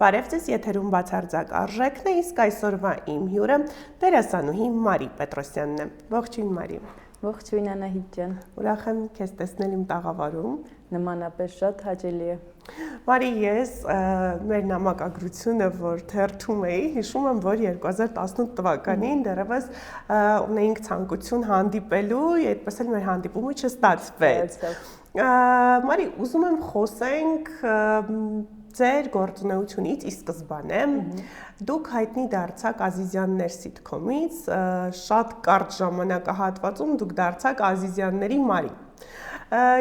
Բարև ձեզ, եթերում բացարձակ արժեքն է, իսկ այսօրվա իմ հյուրը դերասանուհի Մարի Պետրոսյանն է։ Ողջույն Մարի։ Ողջույն Անահիտ ջան։ Ուրախ եմ քեզ տեսնել իմ տաղավարում։ Նմանապես շատ հաճելի է։ Մարի, ես մեր նամակագրությունը, որ թերթում էի, հիշում եմ, որ 2018 թվականին դեռևս ունեինք ցանկություն հանդիպելու, այդպես էլ մեր հանդիպումը չստացվեց։ Մարի, ուզում եմ խոսենք ձեր գործունեությունից ի սկզբանե դուք հայտնի դարձաք Ազիզյաններ սիթքոմից, շատ կարճ ժամանակահատվածում դուք դարձաք Ազիզյանների Մարի։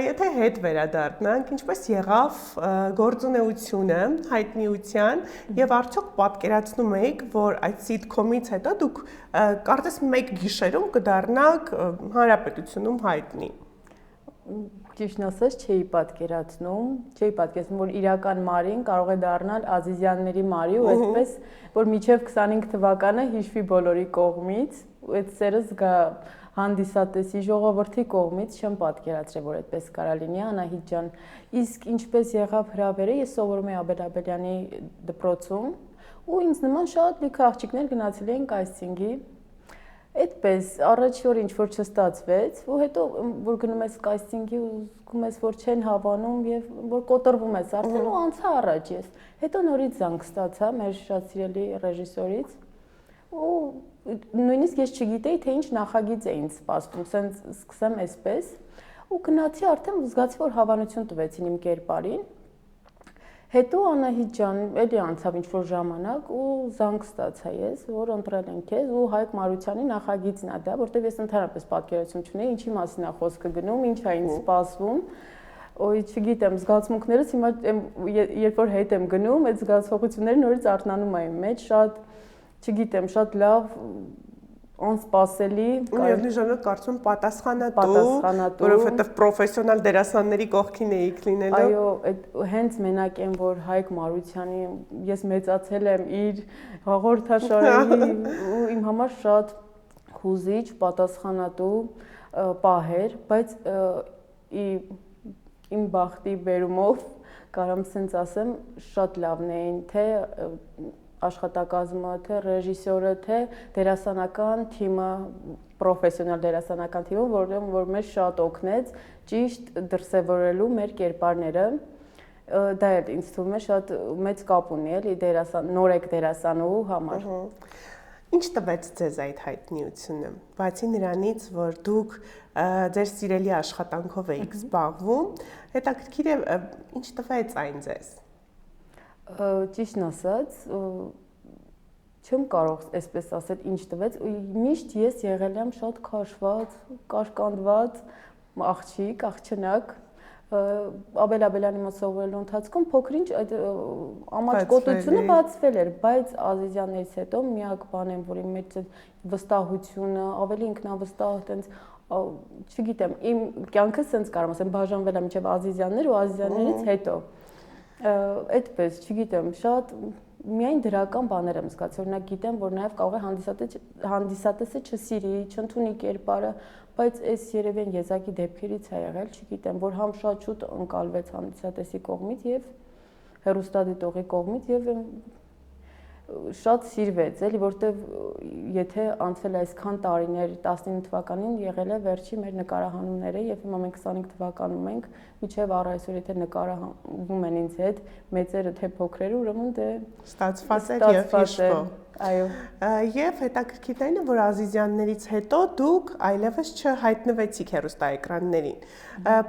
Եթե հետ վերադառնանք, ինչպես եղավ գործունեությունը հայտնիության եւ արդյոք պատկերացնում եք, որ այդ սիթքոմից հետո դուք կարծես մեկ գիշերում կդառնաք հանրապետությունում հայտնի։ Ճիշտն ասած, չէի պատկերացնում, որ իրական Մարին կարող է դառնալ Ազիզյանների Մարի ու այդպես, որ մինչև 25 թվականը հիշվի բոլորի կողմից, ու այդ սերը զգա հանդիսատեսի ժողովրդի կողմից, չեմ պատկերացրել, որ այդպես կարա լինի, Անահիտ ջան։ Իսկ ինչպես եղավ հրավերը, ես սովորում էի Աբելաբելյանի դպրոցում, ու ինձ նման շատ լիքը աղջիկներ գնացել էին կաստինգի։ Այդպես առաջի օր ինչ որ չստացվեց, ու հետո որ գնում ես կաստինգի ու զգում ես, որ չեն հավանում եւ որ կոտրվում ես արդեն ու անցա առաջ ես։ Հետո նորից զանգ ստացա մեր շատ սիրելի ռեժիսորից ու նույնիսկ ես չգիտեի, թե ինչ նախագիծ է ինձ սպասում, սենց սկսեմ այսպես ու գնացի արդեն զգացի, որ հավանություն տվեցին իմ կերպարին։ Հետո Անահիտ ջան, էլի անցավ ինչ-որ ժամանակ ու զանգ ստացա ես, որ ընտրել են քեզ ու Հայկ Մարությանի նախագիծն է դա, որտեղ ես ընդհանրապես պատկերացում չունեի, ինչի մասին է խոսքը գնում, ինչ է ինձ սպասվում։ Ոյ, չգիտեմ, զգացմունքներս հիմա երբ որ հետ եմ գնում, այդ զգացողությունները նորից արթնանում են իմ մեջ, շատ, չգիտեմ, շատ լավ անսպասելի Միևնույն ժամանակ կարծում եմ պատասխանատու, որովհետև պրոֆեսիոնալ դերասանների կողքին էիք լինելու։ Այո, հենց մենակ եմ, որ Հայկ Մարությանի, ես մեծացել եմ իր հաղորդաշարի ու իմ համար շատ հուզիչ, պատասխանատու պահ էր, բայց իմ բախտի բերումով կարամ սենց ասեմ, շատ լավն էին, թե աշխատակազմը, թե ռեժիսորը, թե դերասանական թիմը, պրոֆեսիոնալ դերասանական թիմը, որ մեզ շատ օգնեց ճիշտ դրսևորելու մեր կերպարները։ Դա էլ ինձ թվում է շատ մեծ կապ ունի էլի նորեկ դերասանուհու համար։ Ինչ տվեց ձեզ այդ հայտնիությունը, բացի նրանից, որ դուք ձեր սիրելի աշխատանքով էիք զբաղվում, հետաքրքիր է, ինչ տվեց այն ձեզ։ Ճիշտն ասած, չեմ կարող այսպես ասել ինչ տվեց, միշտ ես եղել եմ շատ քաշված, կաշկանդված աղջիկ, աղջնակ, Աբելաբելյանի մոտ սովորելու ընթացքում փոքր-ինչ այդ ամաչկոտությունը բացվել էր, բայց Ազիզյաններից հետո միակ բանն եմ, որ իմ մեջ վստահությունը, ավելի ինքնավստահ, այտենց չգիտեմ, իմ կյանքը սենց կարող ասեմ, բաժանվել է մինչև Ազիզյաններ ու Ազիզյաններից հետո։ Այդպես, չգիտեմ, շատ միայն դրական բաներ եմ զգացել, օրինակ գիտեմ, որ նաև կարող է հանդիսատեսը չսիրի, չընդունի կերպարը, բայց այս երևի եզակի դեպքերից է եղել, չգիտեմ, որ համ շատ շուտ ընկալվեց հանդիսատեսի կողմից եւ հեռուստադիտողի կողմից եւ շատ սիրվեց, էլի, որտեվ եթե անցել է այսքան տարիներ, 19 թվականին եղել է վերջի մեր նկարահանումները եւ հիմա մենք 25 թվականում ենք, միջև առ այսօր եթե նկարահանվում են ինձ հետ, մեծերը թե փոքրերը, ուրեմն դե ստացված էր եւ հիշվող։ Այո։ Եվ հետաքրքիրն այն է, որ Ազիզյաններից հետո դուք այլևս չհայտնվեցիք հեռուստաէկրաններին։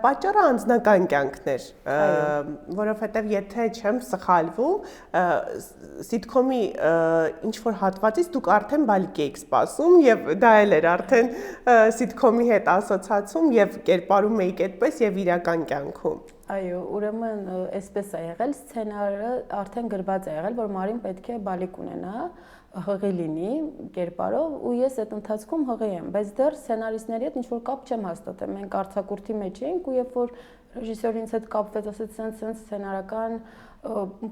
Պատճառը անձնական կյանքն էր, որովհետև եթե չեմ սխալվում, սիթքոմի ինչ-որ հատվածից դուք արդեն բալիկ էիք սպասում եւ դա էլ էր արդեն սիթքոմի հետ ասոցացում եւ կերպարում էիք այդպես եւ իրական կյանքում։ Այո, ուրեմն այսպես է եղել, սցենարը արդեն գրված է եղել, որ Մարին պետք է բալիկ ունենա, հղի լինի կերպարով ու ես այդ ընթացքում հղի եմ, բայց դեռ սցենարիստների հետ ինչ-որ կապ չեմ հաստատել, մենք արձակուրդի մեջ էինք ու երբ որ ռեժիսորը ինձ հետ կապվեց, ասեց սենց սցենարական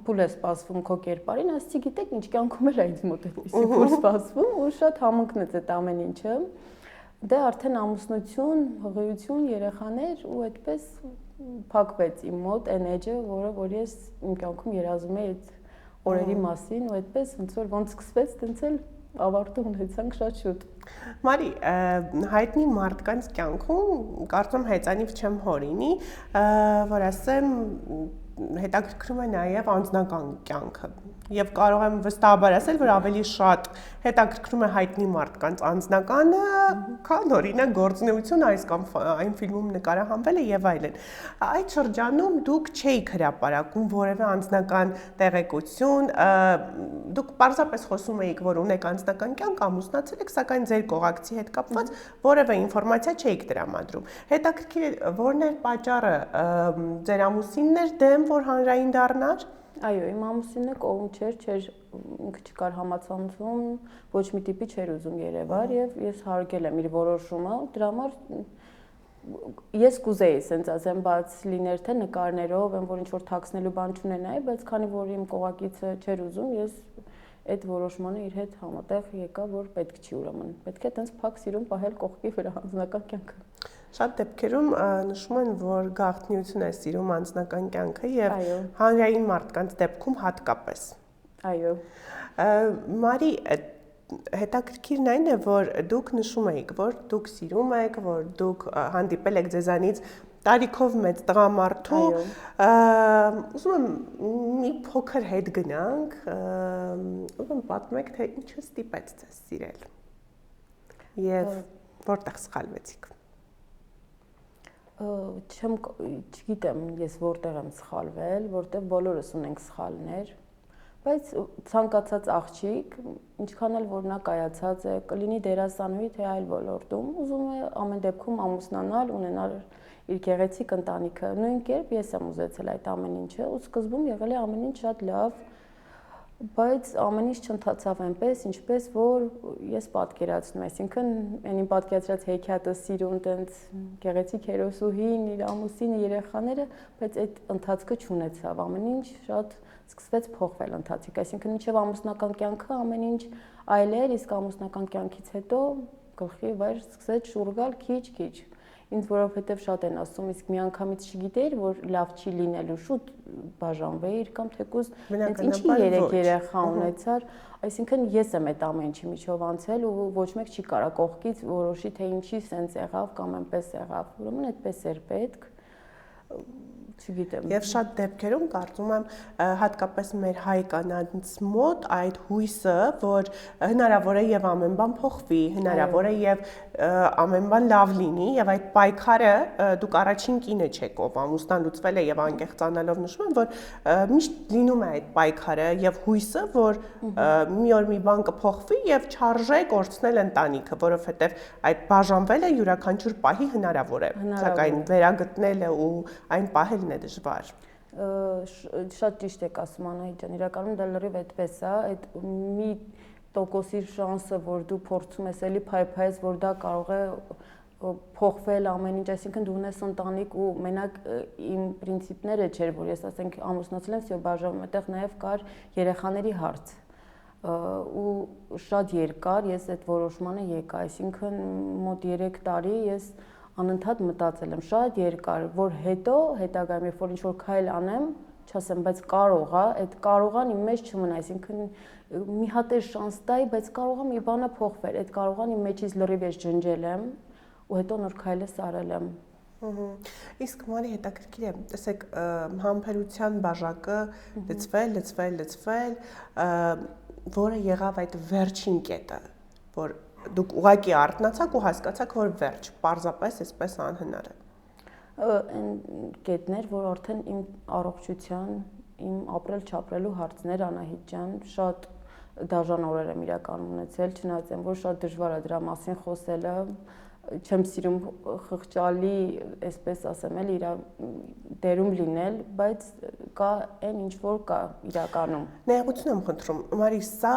փուլ է սպասվում քո կերպարին, ասեցի գիտեք ինչ կյանքում էլ է ինձ մոտ այդպիսի փուլ սպասվում ու շատ համընկնեց այդ ամեն ինչը։ Դե արդեն ամուսնություն, հղիություն, երեխաներ ու այդպես փակվեց իմ մոտ այն էջը, որ ես իմ կյանքում երազում էի այդ օրերի մասին ու այդպես ոնց որ ոնց սկսվեց, տենց էլ ավարտում ունեցանք շատ շուտ։ Մարի, հայտնի մարդկանց կյանքում կարծում հեծանիվ չեմ հորինի, որ ասեմ հետաքրքրում է նաև անձնական կյանքը եւ կարող եմ վստահաբար ասել, որ ավելի շատ հետաքրքրում է հայտնի մարդկանց անձնականը, քան օրինակ գործունեությունը այս կամ այն ֆիլմում նկարահանվելը եւ այլն։ Այդ շրջանում դուք չէիք հրապարակում որևէ անձնական տեղեկություն, դուք պարզապես խոսում էիք, որ ունեք անձնական կյանք, ամուսնացել եք, սակայն ձեր կողակցի հետ կապված որևէ ինֆորմացիա չէիք տրամադրում։ Հետաքրքիր է, որն էր պատճառը, ձեր ամուսինն էր դեմ, որ հանրային դառնար։ Այո, իմ ամուսինը կողմ չէր, ինքը չկար համացանցում, ոչ մի տիպի չէր ուզում երևար եւ ես հարգել եմ իր որոշումը, դրա համար ես կուզեի, ասենց ասեմ, բաց լիներ թե նկարներով, այն որ ինչ որ թաքցնելու բան չունենայի, բայց քանի որ իմ կողակիցը չէր ուզում, ես այդ որոշմանը իր հետ համատեղ եկա, որ պետք չի ուրեմն։ Պետք է տենց փակ սիրուն պահել կողքի վրա անձնական կյանքը։ Շատ դեպքերում նշում են, որ գաղտնիություն է սիրում անձնական կյանքը եւ հանրային մարդկանց դեպքում հատկապես։ Այո։ Մարի, հետաքրքիրն այն է, որ դուք նշում եք, որ դուք սիրում եք, որ դուք հանդիպել եք ձեզանից տարիքով մեծ տղամարդու, ուզում եմ մի փոքր հետ գնանք, ուզում եմ պատմեք, թե ինչը ստիպեց ձեզ սիրել եւ որտեղ սխալվեցիք։ Չգիտեմ ես որտեղ եմ սխալվել, որտեղ բոլորս ունենք սխալներ, բայց ցանկացած աղջիկ, ինչքան էլ որ նա կայացած է, կլինի դերասանուհի թե այլ ոլորտում, ուզում է ամեն դեպքում ամուսնանալ, ունենալ իր գեղեցիկ ընտանիքը։ Նույն կերպ ես եմ ուզեցել այդ ամեն ինչը, ու սկզբում եղել է ամեն ինչ շատ լավ, բայց ամեն ինչ չընթացավ այնպես, ինչպես որ ես պատկերացնում եմ, այսինքն այն իմ պատկերացրած հեքիաթը սիրուն տենց գեղեցիկ հերոսուհին, իր ամուսինը, երեխաները, բայց այդ ընթացքը չունեցավ, ամեն ինչ շատ սկսվեց փոխվել ընթացիկ, այսինքն մինչև ամուսնական կյանքը ամեն ինչ այլ էր, իսկ ամուսնական կյանքից հետո գլխի վեր սկսեց շուռ գալ քիչ-քիչ։ Ինձ որովհետև շատ են ասում, իսկ միանգամից չգիտեիր, որ լավ չի լինելու, շուտ բաժանվեիր կամ թեկուզ հենց ինչի 3 երեխա ունեցար, այսինքն ես եմ այդ ամեն ինչի միջով անցել ու ոչ մեկ չի կարա կողքից որոշի թե ինչի սենց եղավ կամ այնպես եղավ, ուրեմն այդպես էր պետք, չգիտեմ։ Եվ շատ դեպքերում կարծում եմ հատկապես մեր հայ կանանց մոտ այդ հույսը, որ հնարավոր է եւ ամեն բան փոխվի, հնարավոր է եւ ամեն բան լավ լինի եւ այդ պայքարը դուք առաջին կինը չեք, ով ամուսնան լուծվել է եւ անկեղծանալով նշում եմ, որ միշտ լինում է այդ պայքարը եւ հույսը, որ մի օր մի բան կփոխվի եւ չարժե կորցնել ընտանիքը, որովհետեւ այդ բաժանվելը յուրաքանչյուր պահի հնարավոր է, սակայն վերագտնելը ու այն պահելն է դժվար։ Շատ ճիշտ եք ասում Անահիտ ջան, իրականում դա լրիվ այդպես է, այդ մի տոկոսի շանսը, որ դու փորձում ես էլի փայփայես, որ դա կարող է փոխվել ամեն ինչ, այսինքն դու ունես ընտանիք ու մենակ իմ պրինցիպները չէր, որ ես ասենք ամուսնացել եմ, всё բաժանում, այդտեղ նաև կար երեխաների հարց ու շատ երկար ես այդ որոշմանը եկա, այսինքն մոտ 3 տարի ես անընդհատ մտածել եմ շատ երկար, որ հետո հետագայում երբ որ ինչ-որ քայլ անեմ, չասեմ, բայց կարող է, այդ կարողան իմ մեջ չմնա, այսինքն մի հատ է շանս տայի, բայց կարող է մի բանը փոխվել, այդ կարողան իմ մեջից լրիվ ես ջնջել եմ ու հետո նոր քայլը սարել եմ։ Իսկ Մարի հետաքրքիր է, տեսեք, համբերության բաժակը լցվել, որը եղավ այդ վերջին կետը, որ դուք ուղղակի արթնացաք ու հասկացաք, որ վերջ, պարզապես այսպես անհնար է։ Այն կետներ, որ արդեն իմ առողջության, իմ ապրել-չապրելու հարցներ, Անահիտ ջան, շատ դաժան օրեր եմ իրականում ունեցել, չնայած այն, որ շատ դժվար է դրա մասին խոսելը, չեմ սիրում խղճալի, այսպես ասեմ, էլ իր դերում լինել, բայց կա այն ինչ որ կա իրականում։ Ներողություն եմ խնդրում, Մարի, սա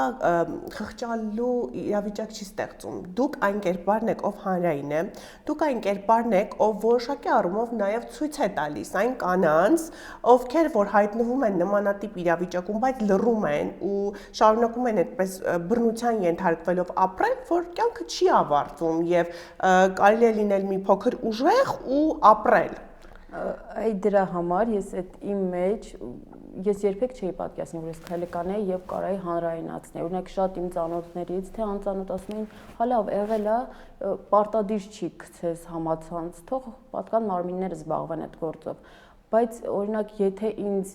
խղճալու իրավիճակ չի ստեղծում։ Դուք այն կերպարն եք, ով հանրային է, դուք այն կերպարն եք, ով որոշակի առումով նաև ցույց է տալիս այն կանանց, ովքեր որ հայտնվում են նմանատիպ իրավիճակում, բայց լռում են ու շարունակում են այդպես բռնության ենթարկվելով ապրել, որ կյանքը չի ավարտվում եւ կարելի է լինել մի փոքր ուժեղ ու ապրել։ Այ դրա համար ես այդ իմ մեջ ես երբեք չէի պատկերացնի, որ ես քայլը կանեի եւ կարայի հանրայնացնել։ Օրինակ շատ իմ ծանոթներից, թե անծանոթ ասում էին, հա լավ, եղել է, պարտադիր չի գցես համացանց, թող պատկան մարմինները զբաղվեն այդ գործով։ Բայց օրինակ, եթե ինձ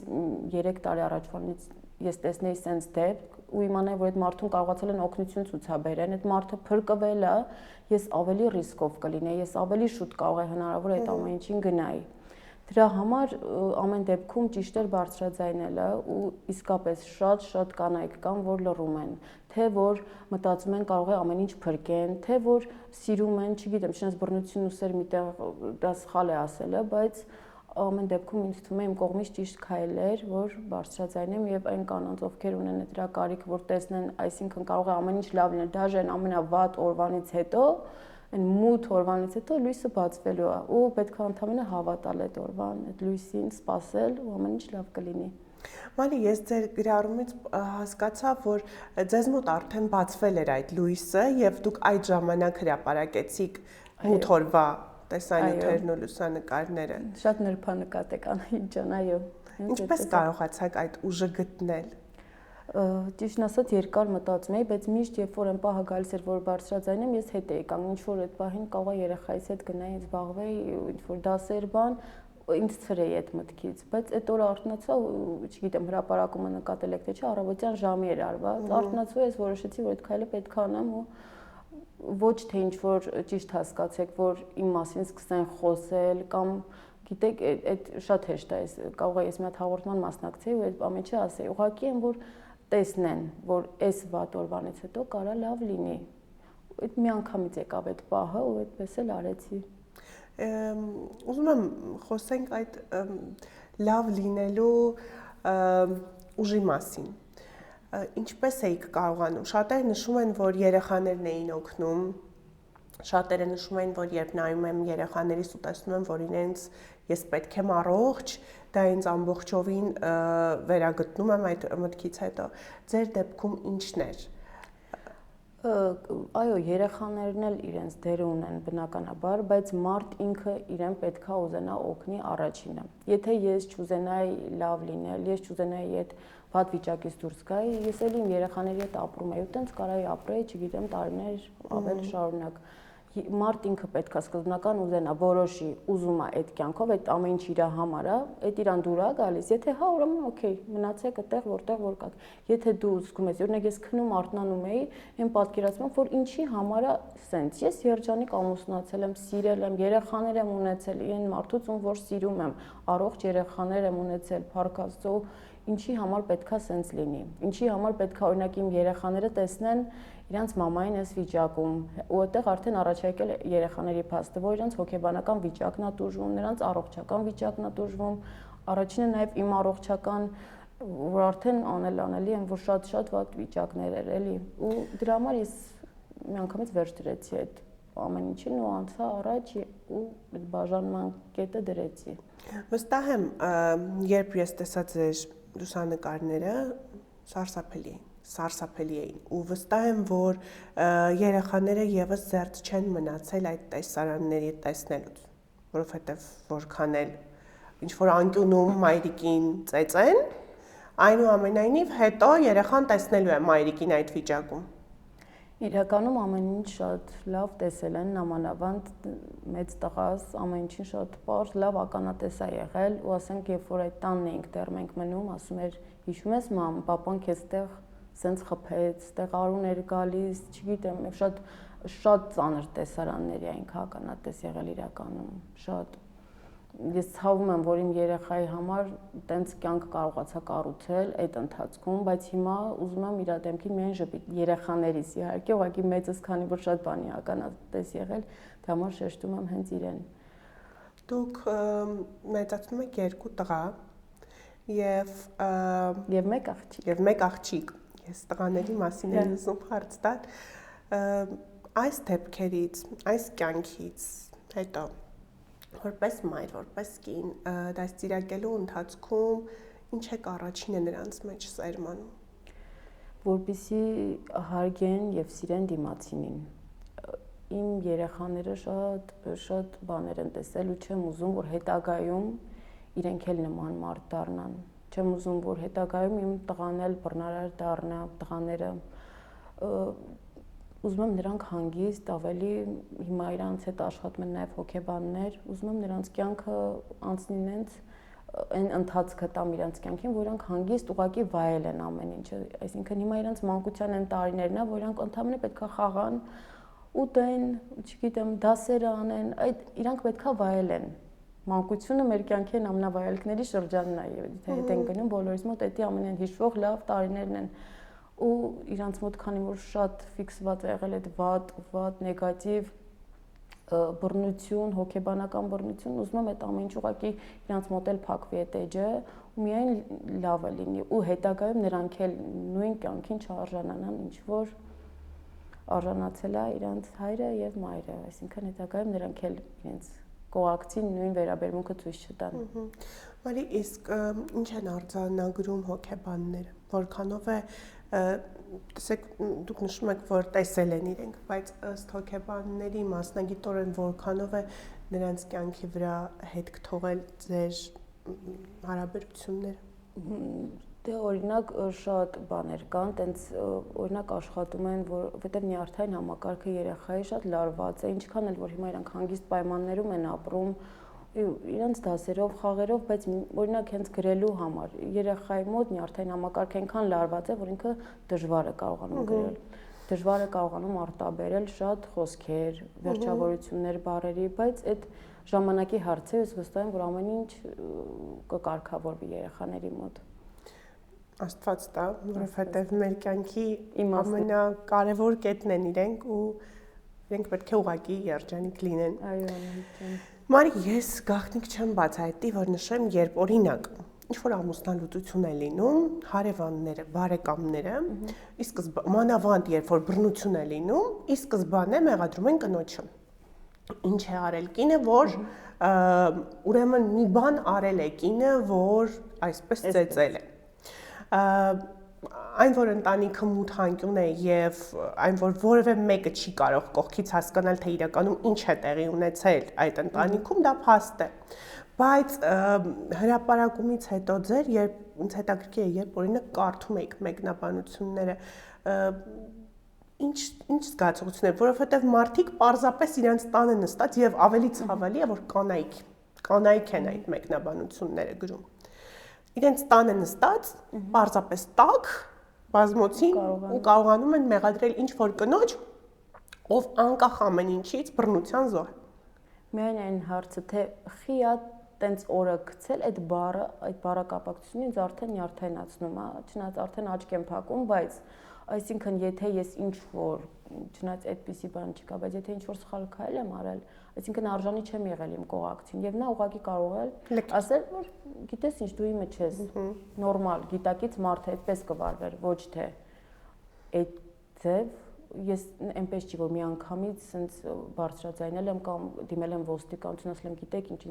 3 տարի առաջվանից ես տեսնեի sense դեպք ու իմանայի, որ այդ մարդուն կարողացել են օգնություն ցուցաբերեն, այդ մարդը փրկվել է, ես ավելի ռիսկով կլինեի, ես ավելի շուտ կարող է հնարավոր է այդ ամեն ինչին գնայի։ Դրա համար ամեն դեպքում ճիշտ էր բարձրաձայնելը ու իսկապես շատ կանայք կան, որ լռում են, թե որ մտածում են կարող է ամեն ինչ փրկեն, թե որ սիրում են, չգիտեմ, չնայած բռնություն ու սեր միտեղ դա սխալ է ասելը, բայց ամեն դեպքում ինձ թվում է իմ կողմից ճիշտ քայլ էր, որ բարձրաձայնեմ եւ այն կանանց, ովքեր ունեն դրա կարիք, որ տեսնեն, այսինքն կարող է ամեն ինչ լավ լինել, դաժե ամենավատ օրվանից հետո այն մութ օրվանից հետո լույսը բացվելու է ու պետք է ընդհանրապես հավատալ այդ օրվան, այդ լույսին, սպասել ու ամեն ինչ լավ կլինի։ Մալի, ես ձեր գրառումից հասկացա, որ ձեզ մոտ արդեն բացվել էր այդ լույսը եւ դուք այդ ժամանակ հրապարակեցիք մութ օրվա տեսանյութերն ու լուսանկարները։ Շատ նրբանկատ եք Անահիտ ջան, այո։ Ինչպես կարողացաք այդ ուժը գտնել։ Ճիշտն ասած երկար մտածում էի, բայց միշտ երբ որ այն պահը գալիս էր, որ բարձրաձայնեմ, ես հետ էի կանգնում, ինչ որ այդ պահին կարող է երեխայից հետ գնայի, զբաղվեի, ինչ որ դասեր բան, ինձ ցրեի այդ մտքից, բայց այդ օրը արթնացա, չգիտեմ, հրապարակումը նկատել եք թե չէ, առավոտյան ժամի էր արված, արթնացա ես որոշեցի, որ այդ քայլը պետք է անեմ ու ոչ թե ինչ որ ճիշտ հասկացեք, որ իմ մասին սկսեն խոսել կամ գիտեք, այդ շատ հեշտ է, կարող է ես մի հատ հաղորդման մասնակցեի ու այդ ամենը ասեի, ուղղակի եմ որ տեսնեն, որ այս վատ օրվանից հետո կարա լավ լինի։ Այդ մի անգամից եկավ այդ պահը ու այդպես էլ արեցի։ Ուզում եմ խոսենք այդ լավ լինելու ուժի մասին։ Ինչպես էիք կարողանում։ Շատերը նշում են, որ երեխաներն էին օգնում։ Շատերը նշում են, որ երբ նայում եմ երեխաներիս ու տեսնում եմ, որ իրենց ես պետք եմ առողջ, դա ինձ ամբողջովին վերագտնում եմ այդ մտքից հետո։ Ձեր դեպքում ինչն էր։ Այո, երեխաներն էլ իրենց դերը ունեն բնականաբար, բայց մարդ ինքը իրեն պետքա ուզենա օգնի առաջինը։ Եթե ես չուզենայի լավ լինել, ես չուզենայի այդ վատ վիճակից դուրս գայի, ես էլ իմ երեխաների հետ ապրում էի ու տենց կարայի ապրեի, չգիտեմ, տարիներ ավել շարունակ։ Մարդ ինքը պետքա սկզբնական ուզենա, որոշի, ուզում է այդ կյանքով, այդ ամեն ինչ իր համար է, այդ իրան դուր է գալիս։ Եթե հա, ուրեմն օքեյ, մնացեք այդտեղ, որտեղ որ կաք։ Եթե դու զգում ես, օրինակ ես քնում արթնանում էի, այն պատկերացնում եմ, որ ինչի համար է սենց։ Ես երջանիկ ամուսնացել եմ, սիրել եմ, երեխաներ եմ ունեցել, այն մարդուց, ում որ սիրում եմ, առողջ երեխաներ եմ ունեցել, փառք Աստծո, ինչի համար պետքա սենց լինի։ Ինչի համար պետքա օրինակ իմ երեխաները տեսնեն իրանց մամային այս վիճակում, ու այդտեղ արդեն առաջարկել երեխաների փաստը, որ իրանց հոգեբանական վիճակն է տուժվում, նրանց առողջական վիճակն է տուժվում, առաջինը նաև իմ առողջական, որ արդեն անելի են, որ շատ վատ վիճակներ էր, էլի, ու դրա համար ես միանգամից վերջ դրեցի այդ ամեն ինչին ու անցա առաջ ու այդ բաժանման կետը դրեցի։ Վստահ եմ, երբ ես տեսա ձեր լուսանկարները, սարսափելի էին ու վստահ եմ, որ երեխաները եւս զերծ չեն մնացել այդ տեսարանների տեսնելուց, որովհետեւ որքան էլ ինչ որ անկյունում մայրիկին ծեծեն, այնուամենայնիվ հետո երեխան տեսնելու է մայրիկին այդ վիճակում։ Իրականում ամեն ինչ շատ լավ տեսել են, նամանավանդ մեծ տղաս ամեն ինչին շատ պարզ, լավ ականատես է եղել ու ասենք երբ որ այդ տանն էինք դեռ մենք մնում, ասում էր, հիշում ես մամ, պապան քեզ տեղ սենց խփեց, տեղ արուն էր գալիս, չգիտեմ, շատ ծանր տեսարանների այնք ականատես եղել իրականում, շատ։ Ես ցավում եմ, որ իմ երեխայի համար տենց կյանք կարողացա կառուցել այդ ընթացքում, բայց հիմա ուզում եմ իր դեմքին միայն ժպիտ երեխաներիս, իհարկե, ուղղակի մեծս, քանի որ շատ բանի ականատես եղել, դա համար շեշտում եմ հենց իրեն։ Դուք մեծացնում եք 2 տղա եւ մեկ աղջիկ։ Ես տղաների մասին եմ ուզում հարց տալ։ Այս դեպքերից, այս կյանքից հետո որպես մայր, որպես կին, դաստիարակելու ընթացքում ինչ եք առաջինը նրանց մեջ սերմանում։ Որպեսզի հարգեն եւ սիրեն դիմացինին։ իմ երեխաները շատ բաներ են տեսել ու չեմ ուզում, որ հետագայում իրենք էլ նման մարդ դառնան։ Չեմ ուզում, որ հետագայում իմ տղան էլ բռնարար դառնա, տղաները ուզում եմ նրանք հանգիստ, ավելի հիմա իրանց հետ աշխատում են նաև հոգեբաններ, ուզում եմ նրանց կյանքը անցնի նենց այն ընթացքը տամ իրանց կյանքին, որ իրանք հանգիստ ուղակի վայել են ամեն ինչը, այսինքն հիմա իրանց մանկության են տարիներն է, որ իրանք ընդհանրապես պետքա խաղան, ուտեն, չգիտեմ, դասեր անեն, այդ իրանք պետքա վայել են։ Մանկությունը մեր կյանքի ամենավայելքների շրջանն է, եթե հետ են գնում բոլորիս մոտ դա ամենեն հիշվող լավ տարիներն են։ Ու իրանց մոտ քանի որ շատ ֆիքսված է եղել այդ վատ նեգատիվ բռնություն, հոգեբանական բռնություն, ուզում եմ այդ ամեն ինչ ուղղակի իրանց մոտ էլ փակվի այդ էջը ու միայն լավը լինի ու հետագայում նրանք էլ նույն կյանքին չարժանանան, ինչ որ արժանացել է իրանց հայրը եւ մայրը, այսինքն հետագայում նրանք էլ իրենց կողակցին նույն վերաբերմունքը ցույց չտան։ Մարի, իսկ ինչ են արձանագրում հոգեբանները, որքանով է տեսեք դուք նշում եք որ տեսել են իրենք, բայց ըստ հոգեբանների մասնագիտորեն որքանով է նրանց կյանքի վրա հետք թողել ձեր հարաբերությունները։ Դե օրինակ շատ բաներ կան, տենց օրինակ աշխատում են, որովհետև նյարդային համակարգը երեխայի շատ լարված է, ինչքան էլ որ հիմա իրանք հանգիստ պայմաններում են ապրում, իրանց դասերով, խաղերով, բայց օրինակ հենց գրելու համար երեխայի մոտ նյարդային համակարգը այնքան լարված է, որ ինքը դժվար է կարողանում գրել, դժվար է կարողանում արտաբերել շատ խոսքեր, վերջավորություններ, բառերի, բայց այդ ժամանակի հարց է, ես վստահ եմ, որ ամեն ինչ կկարգավորվի երեխաների մոտ։ Աստված տա, որովհետև մեր կյանքի ամենակարևոր կետն են իրենք ու իրենք պետք է ուղղակի երջանիկ լինեն։ Այո, Մարի, ես գաղտնիք չեմ բացահայտի, որ նշեմ, երբ օրինակ ինչ-որ ամուսնալուծություն է լինում, հարևանները, բարեկամները, ի սկզբանե մանավանդ երբ որ բռնություն է լինում, ի սկզբանե մեղադրում են կնոջը։ Ինչ է արել կինը, որ ուրեմն մի բան արել է կինը, որ այսպես ծեծել է։ Այն որ ընտանիքը մութ հանկյուն է եւ այն որ որևէ մեկը չի կարող կողքից հասկանալ թե իրականում ինչ է տեղի ունեցել այդ ընտանիքում, դա փաստ է։ Բայց հրապարակումից հետո ձեր երբ ինձ հետաքրքիր է, երբ օրինակ կարդում եք մեկնաբանությունները, ինչ զգացողություններ, որովհետեւ մարդիկ պարզապես իրենց տանը նստած եւ ավելի ցավալի է որ կանայք են այդ մեկնաբանությունները գրում։ Իրենց տանը նստած, պարզապես տակ, բազմոցին ու կարողանում են մեղադրել ինչ-որ կնոջ, ով անկախ ամեն ինչից բռնության զոհ է։ Միայն այն հարցը, թե խի է տենց օրը գցել այդ բառակապակցությունը ինձ արդեն նյարդայնացնում է, չնայած արդեն աչք եմ փակում, բայց այսինքն եթե ես ինչ-որ, չնայած այդպիսի բան չկա, բայց եթե ինչ-որ սխալ քայլ եմ արել, այսինքն արժանի չեմ եղել իմ կողակցին եւ նա ուղղակի կարող է ասել որ գիտես ինչ դու իմը չես նորմալ գիտակից մարդը այդպես կվարվեր ոչ թե այդ ձև ես այնպես չի որ մի անգամից սենց բարձրաձայնել եմ կամ դիմել եմ ոստիկանություն ասել եմ գիտեք ինչ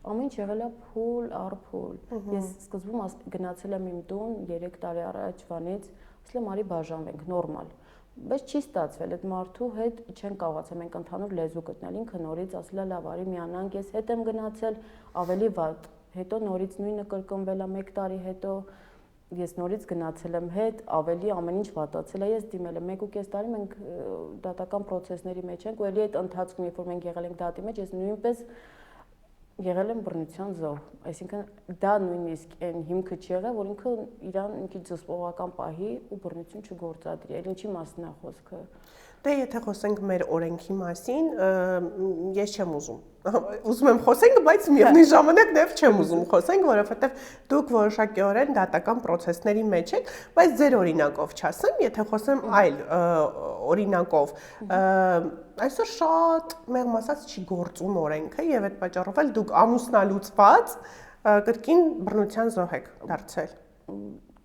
ամեն ինչ եղել է փուլ առ փուլ ես սկզբում գնացել եմ իմ տուն 3 տարի առաջվանից ասել եմ արի բաժանվենք նորմալ բայց չի ստացվել այդ մարդու հետ չեն կարողացել մենք ընդհանուր լեզու գտնել ինքը նորից ասել է լավ արի միանանք ես հետ եմ գնացել ավելի վատ հետո նորից նույնը կրկնվել է 1 տարի հետո ես նորից գնացել եմ հետ ավելի ամեն ինչ վատացել է ես դիմել եմ 1.5 տարի մենք դատական process-ների մեջ ենք ու ելի այդ ընթացքում երբ որ մենք եղել ենք դատի մեջ ես նույնպես եղել եմ բռնության զոհ այսինքն դա նույնիսկ այն հիմքը չի եղել որ ինքը իրան մի քիչ զսպողական պահի ու բռնություն չգործադրի այլ ինչի մասն է խոսքը Դե եթե խոսենք մեր օրենքի մասին, ես չեմ ուզում եմ խոսենք, բայց միևնույն ժամանակ դեռ չեմ ուզում խոսենք, որովհետև դուք որոշակիորեն դատական process-ների մեջ եք, բայց ձեր օրինակով չասեմ, եթե խոսեմ այլ օրինակով, այսօր շատ մեղմ ասած չի գործում օրենքը եւ այդ պատճառով էլ դուք ամուսնալուծված կրկին բռնության զոհ եք դարձել։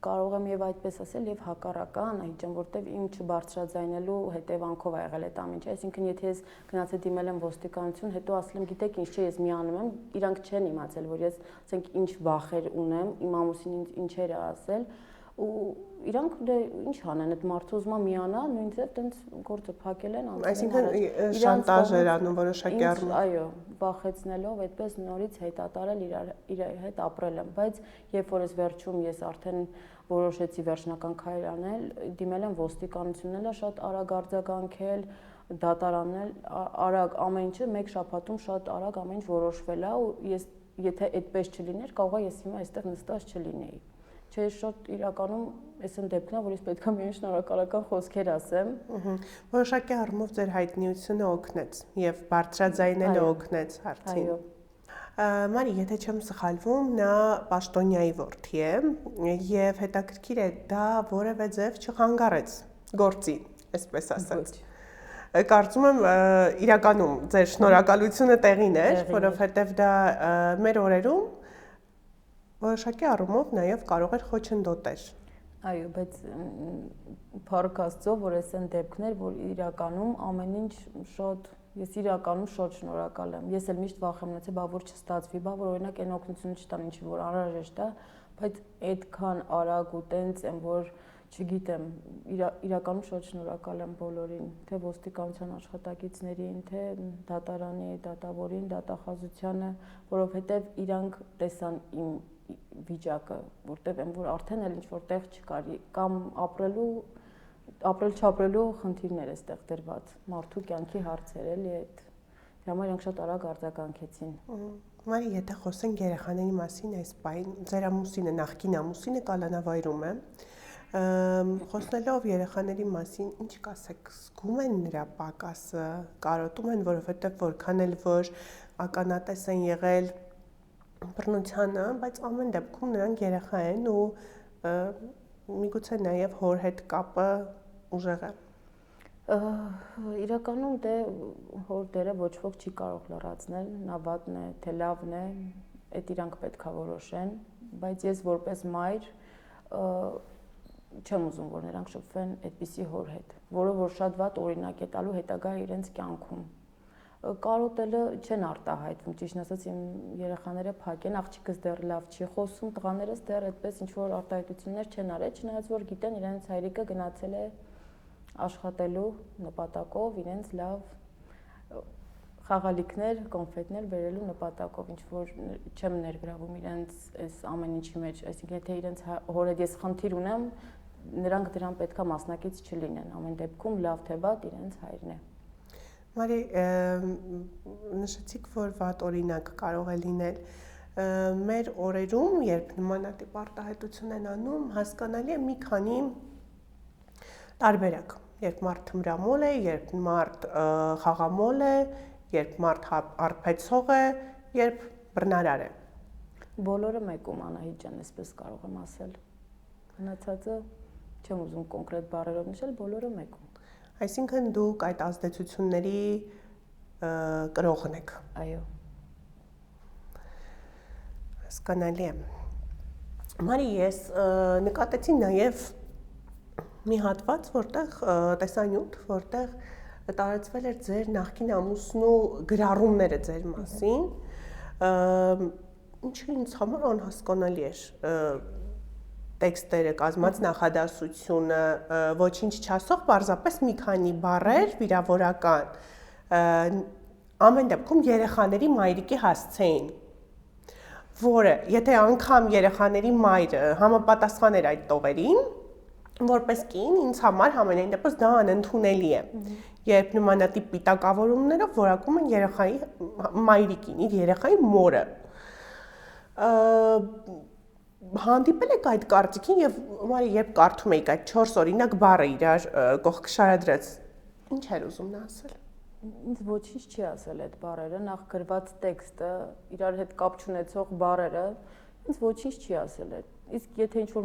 Կարող եմ եւ այդպես ասել եւ հակառական, այժմ որտեվ իմ չբարձրաձայնելու հետևանքով ա եղել այդ ամենը, այսինքն եթե ես գնացել դիմել եմ ոստիկանություն, հետո ասել եմ գիտեք ինչ չէ, ես միանում եմ, իրանք չեն իմացել, որ ես ասենք ինչ վախեր ունեմ, իմ ամուսինին ինձ ինչեր է ասել, ու իրանք դե ինչ անեն, այդ մարդը ուզում է միանա, նույնիսկ տենց գործը փակել են անցել։ Այսինքն շանտաժ էր անում որոշակի առումով։ Այո, վախեցնելով այդպես նորից հետատարել իր հետ ապրել եմ, բայց երբ որ ես վերջում ես արդեն որոշեցի վերջնական քայլ անել, դիմել եմ ոստիկանությունն էլ շատ արագ արձագանքել, դատարանն էլ արագ ամեն ինչը մեկ շաբաթում շատ արագ ամեն ինչ որոշվել է ու ես եթե այդպես չլիներ, կարող է ես հիմա այստեղ նստած չլինեի։ Չէ, շատ իրականում այսօր դեպքն է, որ ես պետք է միայն շնորհակալական խոսքեր ասեմ։ Որոշակի առումով ձեր հայտնիությունը օգնեց եւ բարձրաձայնելը օգնեց հարցին։ Այո։ Մարի, եթե չեմ սխալվում, նա պաշտոնյայի որդի է եւ հետաքրքիր է դա որևէ ձև չխանգարեց գործին, այսպես ասած։ Կարծում եմ իրականում ձեր շնորհակալությունը տեղին էր, որովհետեւ դա մեր օրերում որոշակի առումով նաև կարող էր խոչընդոտել։ Այո, բայց փառք Աստծո, որ այս են դեպքներ, որ իրականում ամեն ինչ ես իրականում շատ շնորհակալ եմ։ Ես էլ միշտ վախ եմ ունեցել, բա որ չստացվի, բա որ օրինակ այն օգնությունը չտան, ինչ որ անհրաժեշտ է, բայց այդքան արագ ու տենց եմ, որ չգիտեմ, իրականում շատ շնորհակալ եմ բոլորին, թե ոստիկանության աշխատակիցներին, թե դատարանի դատավորին, դատախազությանը, որովհետև իրանք տեսան իմ վիճակը, որտեղ եմ, որ արդեն էլ ինչ որ տեղ չկար, կամ ապրել-չապրելու խնդիրներ է ստեղ դրված, մարդու կյանքի հարցեր էլի այդ, համար իրանք շատ արագ արձագանքեցին։ Մարի, եթե խոսենք երեխաների մասին այս պահին, ձեր ամուսինը, նախկին ամուսինը կալանավայրում է, խոսնելով երեխաների մասին, ինչ կասեք, զգում են նրա պակասը, կարոտում են, որովհետև որքան էլ որ ականատես են եղել բռնությանը, բայց ամեն դեպքում նրանք երեխա են ու միգուցե նաև հոր հետ կապը ուժեղ է։ Իրականում դե հոր դերը ոչ ոք չի կարող լրացնել, նա վատն է, թե լավն է, այդ իրանք պետք է որոշեն, բայց ես որպես մայր չեմ ուզում, որ նրանք շփվեն այդպիսի հոր հետ, որը որ շատ վատ օրինակ է տալու հետագա իրենց կյանքում։ Կարոտելը չեն արտահայտվում, ճիշտ ասած իմ երեխաները փակ են, աղջիկս դեռ լավ չի խոսում, տղաներս դեռ այդպես ինչ որ արտահայտություններ չեն արել, չնայած որ գիտեն իրենց հայրիկը գնացել է աշխատելու նպատակով, իրենց լավ խաղալիքներ, կոնֆետներ բերելու նպատակով, ինչ որ չեմ ներգրավում իրենց այս ամեն ինչի մեջ, այսինքն եթե իրենց հոր հետ ես խնդիր ունեմ, նրանք դրան պետքա մասնակից չլինեն, ամեն դեպքում լավ թե վատ իրենց հայրն է։ Մարի, նշեցիք, որ վատ օրինակ կարող է լինել։ Մեր օրերում, երբ նմանատիպ արտահայտություն են անում, հասկանալի է մի քանի տարբերակ, երբ մարդ թմրամոլ է, երբ մարդ խաղամոլ է, երբ մարդ արբեցող է, երբ բռնարար է։ Բոլորը մեկում, Անահիտ ջան, այսպես կարող եմ ասել։ Մնացածը չեմ ուզում կոնկրետ բառերով նշել, բոլորը մեկում։ Այսինքն դուք այդ ազդեցությունների կրողն եք։ Այո։ Հասկանալի է։ Մարի, ես նկատեցի նաև մի հատված, որտեղ տեսանյութ, որտեղ տարածվել էր ձեր նախկին ամուսնու գրառումները ձեր մասին, ինչը ինձ համար անհասկանալի էր։ Տեքստերը, կազմած նախադասությունը, ոչինչ չասող, պարզապես մի քանի բառեր վիրավորական, ամեն դեպքում երեխաների մայրիկի հասցեին, որը, եթե անգամ երեխաների մայրը համապատասխան էր այդ տողերին, որպես կին, ինձ համար համենայն դեպս դա անընդունելի է, երբ նմանատիպ պիտակավորումներով որակում են երեխայի մայրիկին, իր երեխայի մորը։ Հանդիպել եք այդ կարծիքին եւ Մարի, երբ կարդում եք այդ 4 օրինակ բառը իրար կողք շարադրած, ինչ էր ուզում նա ասել։ Ինձ ոչինչ չի ասել այդ բառերը, նախ գրված տեքստը, իրար հետ կապ չունեցող բառերը, ինձ ոչինչ չի ասել այդ։ Իսկ եթե ինչ-որ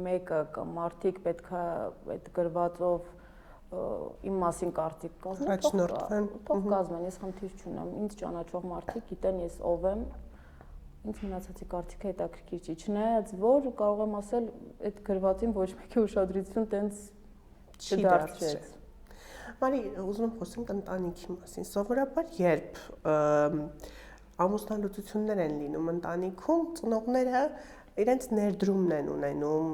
մեկը կամ մարդիկ պետքա այդ գրվածով իմ մասին կարծիք կազմեն, թող կազմեն, ես խնդիր չունեմ, ինձ ճանաչող մարդիկ գիտեն ես ով եմ, ինձ մնացածի կարծիքը հետաքրքիր չի, չնայած որ կարող եմ ասել այդ գրվածին ոչ մեկի ուշադրություն տենց չդարձրեց։ Մարի, ուզում եմ խոսենք ընտանիքի մասին։ Սովորաբար երբ ամուսնալուծություններ են լինում ընտանիքում, ծնողները իրենց ներդրումն են ունենում,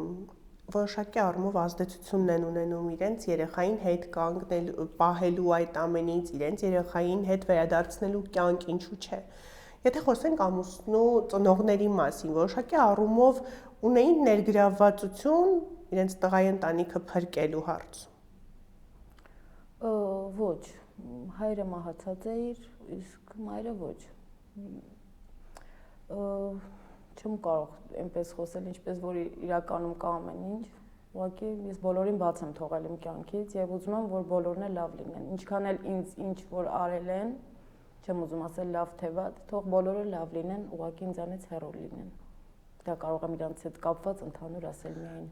որոշակի առումով ազդեցությունն են ունենում իրենց երեխային հետ կանգնել, պահելու այդ ամենից, իրենց երեխային հետ վերադարձնելու կյանք, ինչու՞ չէ։ Եթե խոսենք ամուսնու ծնողների մասին, որոշակի առումով ունեին ներգրավվածություն իրենց տղայի ընտանիքը փրկելու հարցում։ Ոչ, հայրը մահացած է իր, իսկ մայրը ոչ։ Չեմ կարող այնպես խոսել, ինչպես որ իրականում կա ամեն ինչ։ Ուղղակի ես բոլորին բաց եմ թողել իմ կյանքից եւ ուզում եմ, որ բոլորն էլ լավ լինեն։ Ինչքան էլ ինձ ինչ որ արել են, չեմ ուզում ասել լավ թե վատ, թող բոլորը լավ լինեն, ուղղակի ինձանից հեռու լինեն։ Դա կարող եմ իրանց հետ կապված ընդհանուր ասել միայն։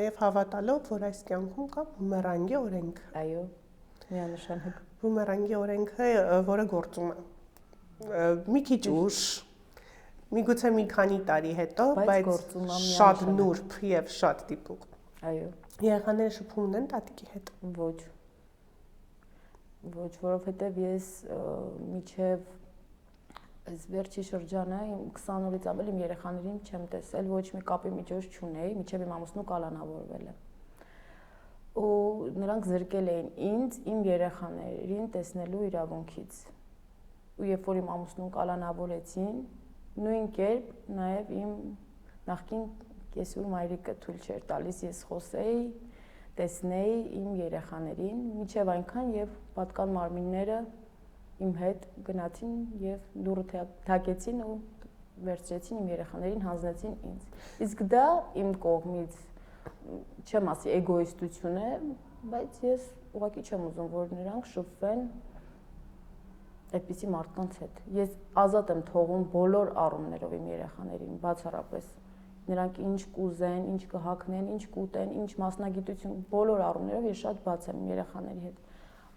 Եվ հավատալով, որ այս կյանքում կա բումերանգի օրենք։ Այո, միանշանակ։ Բումերանգի օրենքը, որը գործում է։ Մի քիչ ուշ, միգուցե մի քանի տարի հետո, բայց շատ նուրբ եւ շատ դիպուկ։ Այո։ Երեխաները շփում են տատիկի հետ։ Ոչ, որովհետեւ ես միջև այս վերջի շրջանը 20 օրից ավել իմ երեխաներին չեմ տեսել, ոչ մի կապի միջոց չունեի, միջև իմ ամուսնու կալանավորվել է։ Ու նրանք զրկել էին ինձ իմ երեխաներին տեսնելու իրավունքից։ Ու երբ որ իմ ամուսնուն կալանավորեցին, նույն կերպ նաև իմ նախկին կեսուր մայրիկը թույլ չէր տալիս ես խոսեի, տեսնեի իմ երեխաներին, մինչև այնքան եւ պատկան մարմինները իմ հետ գնացին եւ դուռը թակեցին ու վերցրեցին իմ երեխաներին, հանձնեցին ինձ։ Իսկ դա իմ կողմից չեմ ասի էգոիստություն է, բայց ես ուղղակի չեմ ուզում, որ նրանք շփվեն այդպիսի մարդկանց հետ։ Ես ազատ եմ թողում բոլոր առումներով իմ երեխաներին, բացառապես նրանք ինչ կուզեն, ինչ կհագնեն, ինչ կուտեն, ինչ մասնագիտություն, բոլոր առումներով ես շատ բաց եմ իմ երեխաների հետ։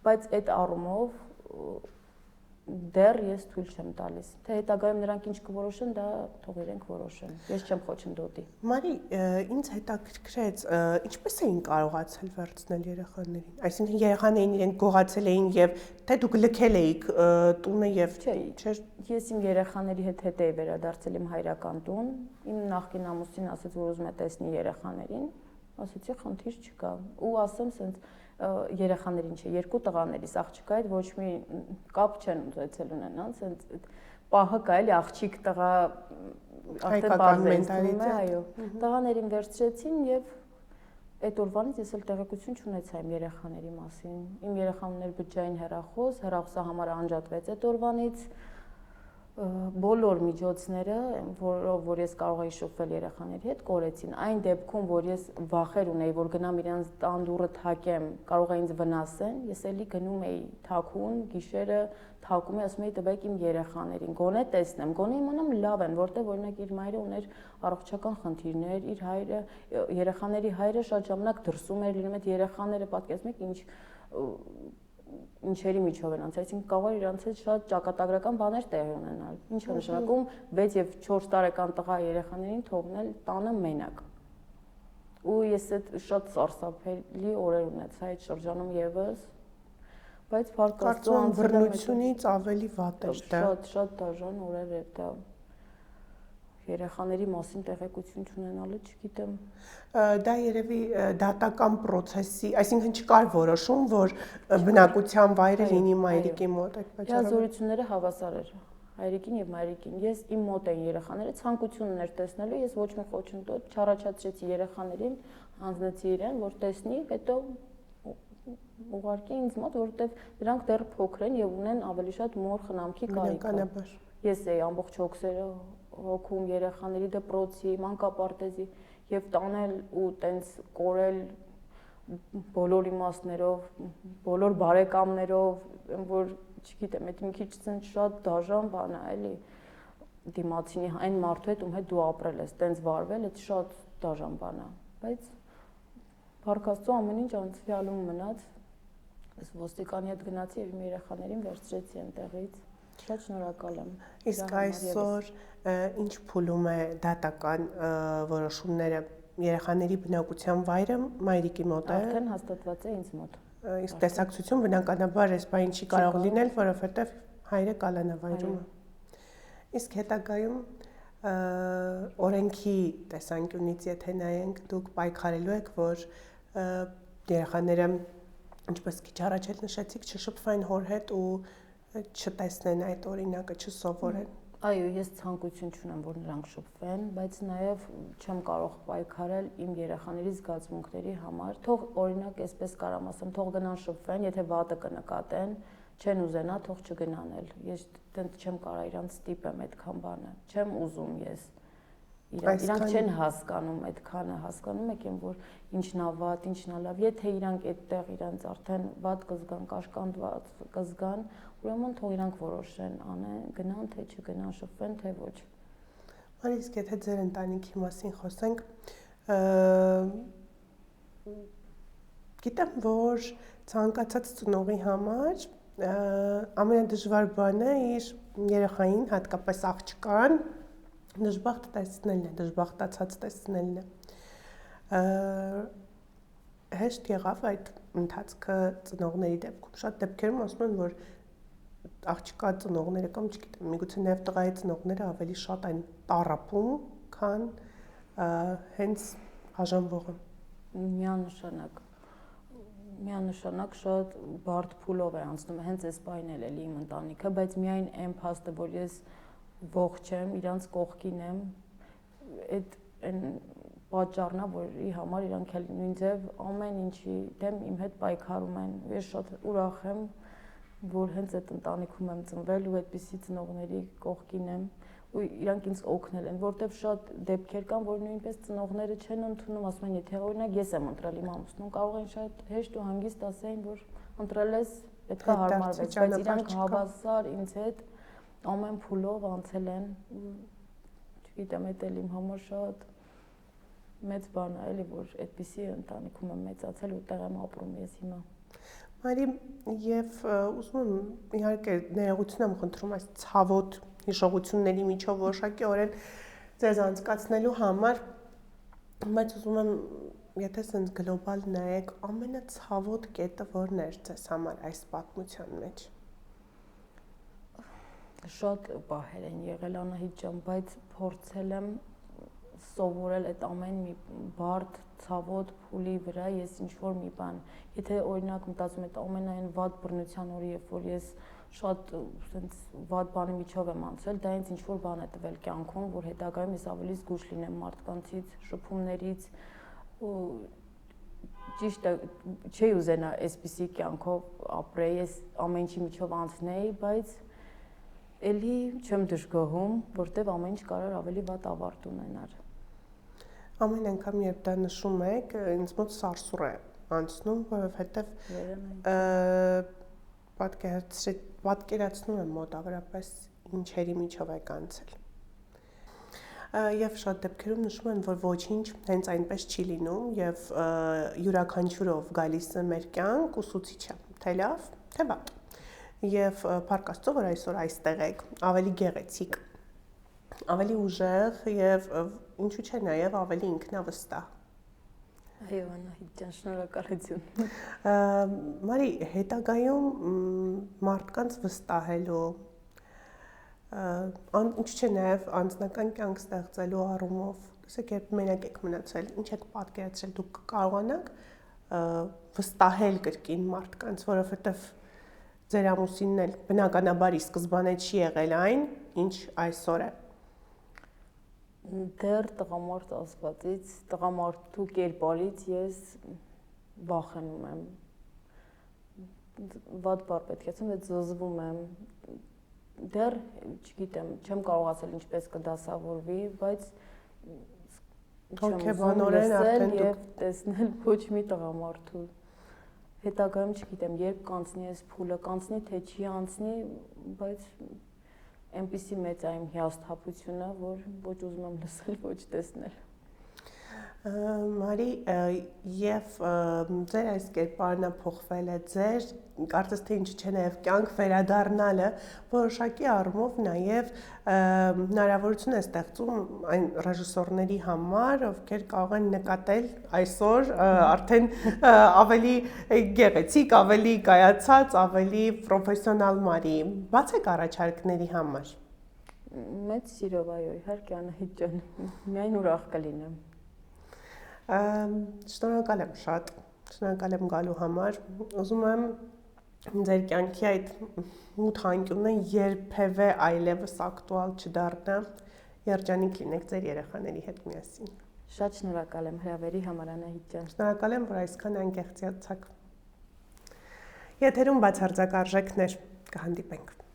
Բայց այդ առումով դեռ ես թույլ չեմ տալիս։ Թե հետագայում նրանք ինչ կորոշեն, դա թող իրենք որոշեն։ Ես չեմ խոչընդոտի։ Մարի, ինձ հետաքրքրեց, ինչպես էին կարողացել վերցնել երեխաներին։ Այսինքն երեխաներին իրենք գողացել էին եւ թե դուք լքել էիք տունը եւ չէ։ Ես իմ երեխաների հետ էի վերադարձել իմ հայրական տուն։ Իմ նախկին ամուսին ասաց, որ ուզում է տեսնի երեխաներին։ Ասացի, խնդիր չկա։ Ու ասեմ, սենց երեխաներին չէ, երկու տղաներիս աղջիկա հետ ոչ մի կապ չեն ուզեցել ունենալ, սենց պահը կա էլի աղջիկ տղա արդեն բարձրացնում է, այո։ Տղաներին վերցրեցին եւ այդ օրվանից ես էլ տեղեկություն չունեցա իմ երեխաների մասին։ Իմ երեխաներ բջջային հեռախոսը համար անջատվեց այդ օրվանից։ Բոլոր միջոցները, որ ես կարող էի շփվել երեխաների հետ, կորեցին։ Այն դեպքում, որ ես վախեր ունեի, որ գնամ իրենց տան դուռը թակեմ, կարող է ինձ վնասեն, ես էլի գնում էի թաքուն, գիշերը թակում էի, ասում էի տվեք իմ երեխաներին, գոնե տեսնեմ, գոնե իմանամ լավ են, որտեղ օրինակ իր մայրը ուներ առողջական խնդիրներ, իր հայրը, երեխաների հայրը շատ ժամանակ դրսում էր լինում, այդ երեխաները պատկերացնում եք ինչերի միջով են անցել, այսինքն կարող է իրանց հետ շատ ճակատագրական բաներ տեղի ունենալ։ Ինչ է նշանակում 6 եւ 4 տարեկան տղա երեխաներին թողնել տանը մենակ։ Ու ես այդ շատ սարսափելի օրեր ունեցա այդ շրջանում եւս, բայց փառքաստու անվրնությունից ավելի վատ էր դա։ Շատ դաժան օրեր էր դա։ Երեխաների մասին տեղեկություն չունենալը, չգիտեմ։ Դա երևի դատական process-ի, այսինքն չկար որոշում, որ բնակության վայրը լինի մայրիկի մոտ, այդ պատճառով։ Հազորությունները հավասար էր, հայրիկին եւ մայրիկին։ Ես իմ մոտ էին երեխաները, ցանկություն ուներ տեսնելու, ես ոչ մի խոչընդոտ չառաջացրեցի երեխաներին, հանձնեցի իրեն, որ տեսնի, հետո ուղարկի ինձ մոտ, որովհետեւ դրանք դեռ փոքր են եւ ունեն ավելի շատ մոր խնամքի կարիք։ Ես էի ամբողջ հոգսերը հոգում երեխաների դպրոցի, մանկապարտեզի եւ տանել ու տենց կորել բոլոր իմաստներով, բոլոր բարեկամներով, որ չգիտեմ, այդ մի քիչ շատ դաժան բան է, էլի դիմացինի այն մարդու հետ, ում հետ դու ապրել ես, տենց վարվել, այդ շատ դաժան բան է, բայց փառքաստու ամեն ինչ անցյալում մնաց, ես ոստիկանի հետ գնացի եւ իմ երեխաներին վերցրեցի այնտեղից։ Շատ շնորհակալ եմ։ Իսկ այսօր ինչ փուլում է դատական որոշումները երեխաների բնակության վայրը մայրիկի մոտ է։ Արդեն հաստատված է ինձ մոտ։ Իսկ տեսակցություն բնականաբար այս բան չի կարող լինել, որովհետև հայրը կալանավայրում է։ Իսկ հետագայում օրենքի տեսանկյունից եթե նայենք, դուք պայքարելու եք, որ երեխաները ինչպես քիչ առաջ էլ նշեցիք, չշփվեն հոր հետ ու չտեսնեն այդ օրինակը, չսովորեն։ Այո, ես ցանկություն չունեմ, որ նրանք շփվեն, բայց նաև չեմ կարող պայքարել իմ երեխաների զգացմունքների համար։ Թող օրինակ այսպես կարամ ասեմ, թող գնան շփվեն, եթե վատը կնկատեն, չեն ուզենա, թող չգնան էլ։ Ես դեռ չեմ կարող իրանց ստիպեմ այդքան բանը։ Չեմ ուզում ես։ Իրանք չեն հասկանում այդքանը, հասկանում եք եմ, որ ինչն է վատ, ինչն է լավ։ Եթե իրանք այդտեղ իրանց արդեն վատ կզգան, կաշկանդված կզգան, ուրեմն թող իրանք որոշեն, անեն, գնան թե չգնան, շփվեն թե ոչ։ Իսկ եթե ձեր ընտանիքի մասին խոսենք, գիտեմ, որ ցանկացած ծնողի համար ամենադժվար բանը իր երեխային, հատկապես աղջկան, դժբախտ տեսնելն է, դժբախտացած տեսնելն է։ Հեշտ եղավ այդ ընթացքը ծնողների դեպքում։ Շատ դեպքերում ասում են, որ աղջկա ծնողները կամ չգիտեմ, միգուցե նաև տղայի ծնողները ավելի շատ են տառապում, քան հենց հաժանվողը։ Միանշանակ շատ բարդ փուլով է անցնում, հենց այս բանն էլ էլի իմ ընտանիքը, բայց միայն այն փաստը, որ ես ողջ եմ, իրանց կողքին եմ, այն պատճառն է, որի համար իրանք էլ նույն ձև ամեն ինչի դեմ իմ հետ պայքարում են։ Ես շատ ուրախ եմ, որ հենց այդ ընտանիքում եմ ծնվել ու այդպիսի ծնողների կողքին եմ ու իրանք ինձ օգնել են, որտեվ շատ դեպքեր կան, որ նույնպես ծնողները չեն ընդունում, ասում են, եթե օրինակ ես եմ ընտրել իմ ամուսնուն, կարող են շատ հեշտ ու հանգիստ ասեն, որ ընտրել ես, պետք է հարմարվես, բայց իրանք հավասար ինձ հետ ամեն փուլով անցել են, չգիտեմ, դա էլ իմ համար շատ մեծ բան է, էլի, որ այդպիսի ընտանիքում եմ մեծացել ու տեղ եմ ապրում ես հիմա։ Մարի, եւ ուզում եմ իհարկե ներողություն եմ խնդրում այս ցավոտ հիշողությունների միջով որոշակիորեն ձեզ անցկացնելու համար, բայց ուզում եմ, եթե sense գլոբալ նայեք, ամենացավոտ կետը որն էր ձեզ համար այս պատմության մեջ։ Շատ պահեր են եղել Անահիտ ջան, բայց փորձել եմ սովորել այդ ամեն մի բարդ, ցավոտ փուլի վրա ես ինչ-որ մի բան։ Եթե օրինակ մտածում եք ամենայն վատ բռնության օրը, երբ որ ես շատ sense վատ բանի միջով եմ անցել, դա ինձ ինչ-որ բան է տվել կյանքում, որ հետագայում ես ավելի զգույշ լինեմ մարդկանցից, շփումներից ու ճիշտ է, չի ուզենա այսպիսի կյանքով ապրեի, ես ամեն ինչի միջով անցնեի, բայց էլի չեմ դժգոհում, որտեվ ամեն ինչ կարող ավելի վատ ավարտ ունենար։ Ամեն անգամ երբ դա նշում եք, ինձ մոտ սարսուռ է անցնում, որովհետև պատկերացնում եմ մոտավորապես ինչերի միջով եք անցել։ Եվ շատ դեպքերում նշում են, որ ոչինչ հենց այնպես չի լինում եւ յուրաքանչյուրով գալիս է մեր կյանք ուսուցիչ է, թե լավ, թե վատ։ Եվ փառք Աստծո, որ այսօր այստեղ եք, ավելի գեղեցիկ, ավելի ուժեղ եւ ինչու՞ չէ նաեւ ավելի ինքնավստահ։ Այո, Անահիտ ջան, շնորհակալություն։ Մարի, հետագայում մարդկանց վստահելու, ինչու՞ չէ նաեւ անձնական կյանք ստեղծելու առումով, ասեք, երբ մենակ եք մնացել, ինչ եք պատկերացրել, դուք կարողանաք վստահել կրկին մարդկանց, որովհետեւ ձեր ամուսինն էլ բնականաբար ի սկզբանե չի եղել այն, ինչ այսօր է։ Դեռ տղամարդ ասվածից, տղամարդու կերպարից ես վախենում եմ։ Վատ բառ պետք է ասեմ, բայց զզվում եմ։ Դեռ, չգիտեմ, չեմ կարող ասել ինչպես կդասավորվի, բայց չեմ լսել եւ տեսնել ոչ մի տղամարդու։ Հետագայում չգիտեմ, երբ կանցնի այս փուլը, կանցնի թե չի անցնի, բայց այնպիսի մեծ է իմ հիասթափությունը, որ ոչ ուզում եմ լսել, ոչ տեսնել։ Մարի, եւ ձեր այս կերպարն փոխվել է, ձեր կարծես թե ինչ չէ նաեւ կյանք վերադառնալը որոշակի առումով նաեւ հնարավորություն է ստեղծում այն ռեժիսորների համար, ովքեր կարող են նկատել այսօր արդեն ավելի գեղեցիկ, ավելի կայացած, ավելի պրոֆեսիոնալ Մարի։ Բացեք առաջարկների համար։ Մեծ սիրով, այո, իհարկե Անահիտ ջան, միայն ուրախ կլինեմ։ Շնորհակալ եմ շատ, շնորհակալ եմ գալու համար։ Ուզում եմ ձեր կյանքի այդ մութ անկյունը երբևէ այլևս ակտուալ չդառնա։ Երջանիկ լինեք ձեր երեխաների հետ միասին։ Շատ շնորհակալ եմ հրավերի համար Անահիտ ջան։ Շնորհակալ եմ, որ այսքան անկեղծացաք։ Եթերում բացարձակ արժեքներ, կհանդիպենք։